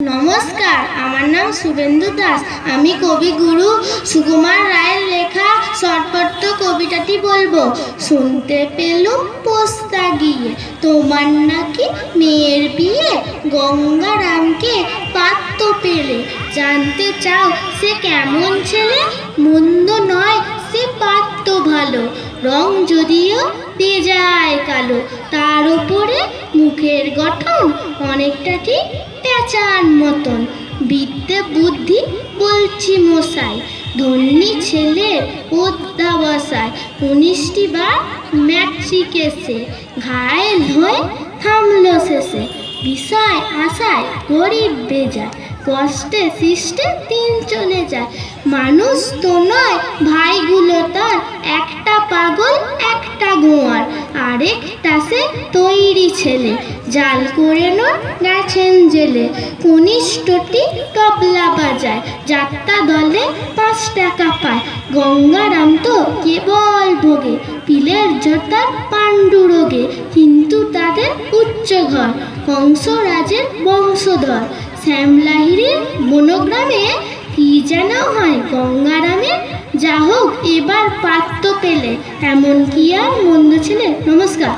নমস্কার, আমার নাম শুভেন্দু দাস। আমি কবিগুরু সুকুমার রায়ের লেখা শর্টপট্ট কবিতাটি বলবো। শুনতে পেলুম পোস্তা গিয়ে তোমার নাকি মেয়ের বিয়ে, গঙ্গারামকে পাত্র পেলে জানতে চাও সে কেমন ছেলে? মন্দ নয় সে পাত্র ভালো, রং যদিও বেজায় কালো, তার উপরে মুখের গঠন অনেকটা ঠিক পেঁচার মতন। বিদ্যে বুদ্ধি বলছি মশাই, ধন্যী ছেলের অধ্যাবসায়। 19টি বার ম্যাট্রিক এসে ঘায়েল হয়ে থামলো শেষে। বিষয় আশায় গরিব বেজায়, কষ্টে সৃষ্টে দিন চলে যায়। মানুষ তো নয় ভাইগুলো তার, একটা পাগল একটা গোয়ার, আরেকটা সে তৈরি ছেলে, জাল করে নয় গেছেন জেলে। কনিষ্ঠটি তবলা বাজায়, যাত্রা দলে 5 টাকা পায়। গঙ্গারাম তো কেবল ভোগে পিলের জোতা পাণ্ডুরোগে, কিন্তু তাদের উচ্চ ঘর, কংসরাজের বংশধর। শ্যামলাহিড়ির বনগ্রামে কি যেন হয় গঙ্গারামের, যা হোক এবার পাত্র পেলে, এমন কি আর মন্দ ছেলে। নমস্কার।